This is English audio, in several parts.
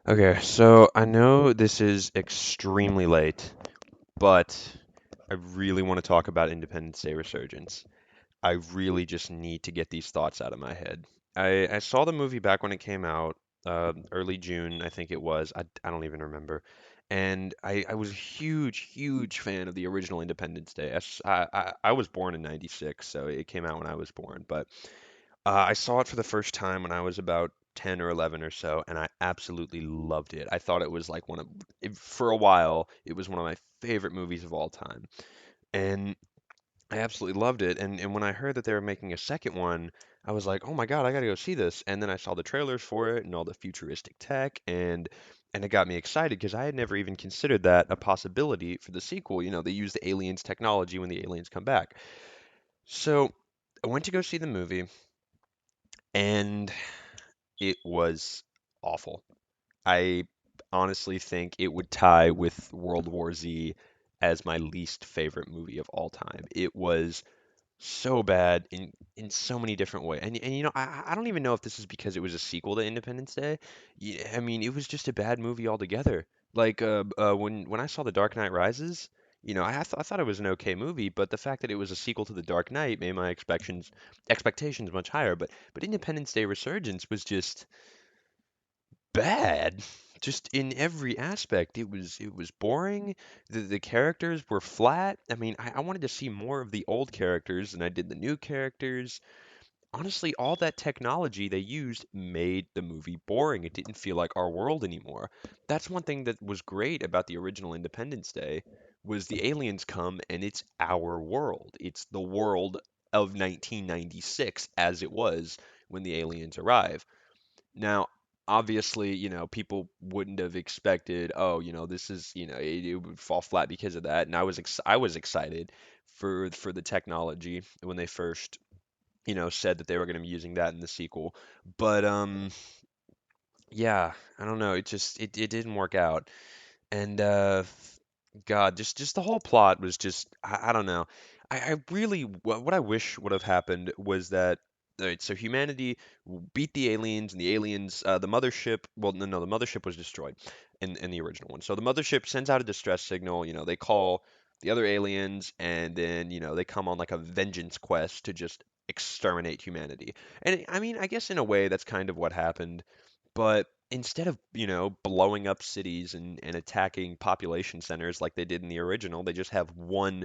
Okay, so I know this is extremely late, but I really want to talk about Independence Day Resurgence. I really just need to get these thoughts out of my head. I saw the movie back when it came out, early June, I think it was. I don't even remember. And I was a huge, huge fan of the original Independence Day. I was born in '96, so it came out when I was born. But I saw it for the first time when I was about 10 or 11 or so, and I absolutely loved it. I thought it was like for a while, it was one of my favorite movies of all time. And I absolutely loved it. And when I heard that they were making a second one, I was like, oh my God, I gotta go see this. And then I saw the trailers for it and all the futuristic tech, and it got me excited because I had never even considered that a possibility for the sequel. They use the aliens technology when the aliens come back. So I went to go see the movie, and it was awful. I honestly think it would tie with World War Z as my least favorite movie of all time. It was so bad in so many different ways. And I don't even know if this is because it was a sequel to Independence Day. Yeah, I mean, it was just a bad movie altogether. Like when I saw The Dark Knight Rises, I thought it was an okay movie, but the fact that it was a sequel to The Dark Knight made my expectations much higher. But Independence Day Resurgence was just bad. Just in every aspect, it was boring. The characters were flat. I mean, I wanted to see more of the old characters than I did the new characters. Honestly, all that technology they used made the movie boring. It didn't feel like our world anymore. That's one thing that was great about the original Independence Day was the aliens come and it's our world. It's the world of 1996 as it was when the aliens arrive. Now, obviously, people wouldn't have expected, oh, this is, it would fall flat because of that. And I was excited for the technology when they first, said that they were going to be using that in the sequel. But yeah, I don't know. It didn't work out. And God, just the whole plot was just I don't know. I really what I wish would have happened was that so humanity beat the aliens, and the aliens the mothership, well, no, the mothership was destroyed in the original one. So the mothership sends out a distress signal. They call the other aliens, and then they come on like a vengeance quest to just exterminate humanity. And I mean, I guess in a way that's kind of what happened, but instead of, blowing up cities and attacking population centers like they did in the original, they just have one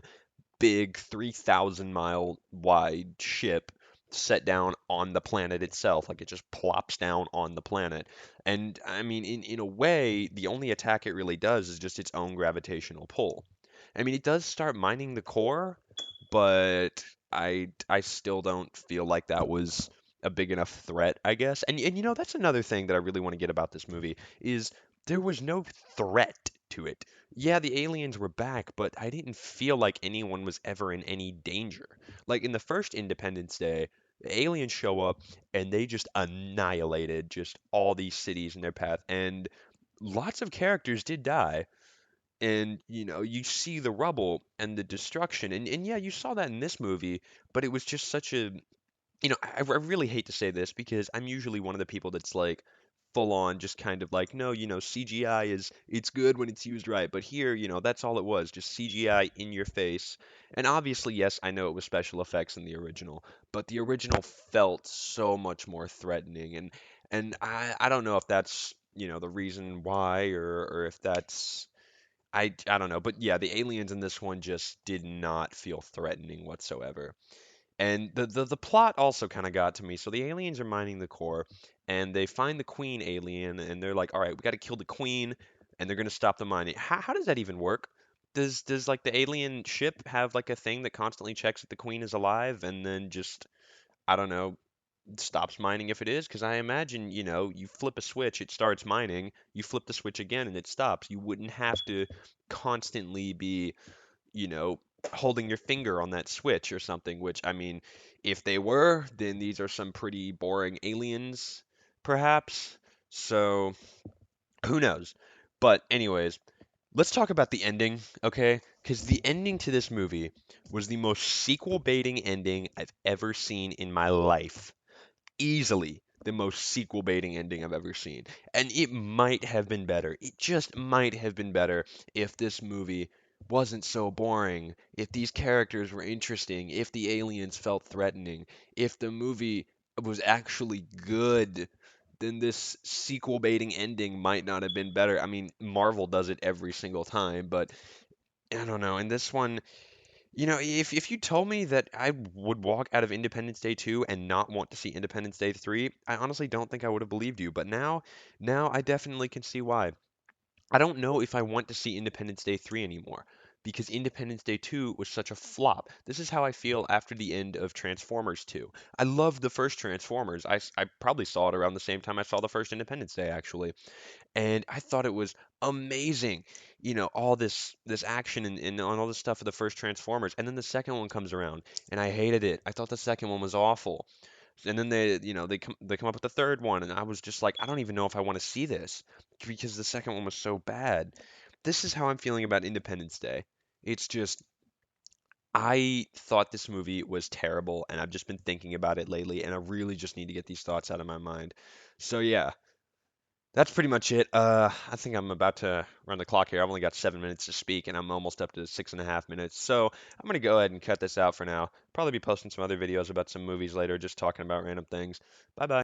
big 3,000 mile wide ship set down on the planet itself. Like it just plops down on the planet. And I mean, in a way, the only attack it really does is just its own gravitational pull. I mean, it does start mining the core, but I still don't feel like that was a big enough threat, I guess. And that's another thing that I really want to get about this movie is there was no threat to it. Yeah, the aliens were back, but I didn't feel like anyone was ever in any danger. Like in the first Independence Day, the aliens show up and they just annihilated just all these cities in their path, and lots of characters did die, and you see the rubble and the destruction, and yeah, you saw that in this movie, but it was just such a, I really hate to say this because I'm usually one of the people that's like full on just kind of like, no, CGI it's good when it's used right, but here, that's all it was, just CGI in your face. And obviously, yes, I know it was special effects in the original, but the original felt so much more threatening, and I don't know if that's, the reason why, or if that's, I don't know, but yeah, the aliens in this one just did not feel threatening whatsoever. And the plot also kind of got to me. So the aliens are mining the core, and they find the queen alien, and they're like, all right, we got to kill the queen, and they're gonna stop the mining. How does that even work? Does like the alien ship have like a thing that constantly checks if the queen is alive, and then just, I don't know, stops mining if it is? Because I imagine, you flip a switch, it starts mining. You flip the switch again, and it stops. You wouldn't have to constantly be, you know, holding your finger on that switch or something, which, I mean, if they were, then these are some pretty boring aliens, perhaps. So, who knows? But, anyways, let's talk about the ending, okay? Because the ending to this movie was the most sequel baiting ending I've ever seen in my life. Easily. the most sequel baiting ending I've ever seen. And it might have been better. It just might have been better if this movie wasn't so boring, if these characters were interesting, if the aliens felt threatening, if the movie was actually good, then this sequel baiting ending might not have been better. I mean, Marvel does it every single time, but I don't know. In this one, if you told me that I would walk out of Independence Day 2 and not want to see Independence Day 3, I honestly don't think I would have believed you. But now I definitely can see why. I don't know if I want to see Independence Day 3 anymore because Independence Day 2 was such a flop. This is how I feel after the end of Transformers 2. I loved the first Transformers. I probably saw it around the same time I saw the first Independence Day, actually, and I thought it was amazing. All this action and all this stuff for the first Transformers, and then the second one comes around, and I hated it. I thought the second one was awful. And then they come up with the third one, and I was just like, I don't even know if I want to see this because the second one was so bad. This is how I'm feeling about Independence Day. It's just I thought this movie was terrible, and I've just been thinking about it lately, and I really just need to get these thoughts out of my mind. So yeah, that's pretty much it. I think I'm about to run the clock here. I've only got 7 minutes to speak, and I'm almost up to 6.5 minutes. So I'm gonna go ahead and cut this out for now. Probably be posting some other videos about some movies later, just talking about random things. Bye bye.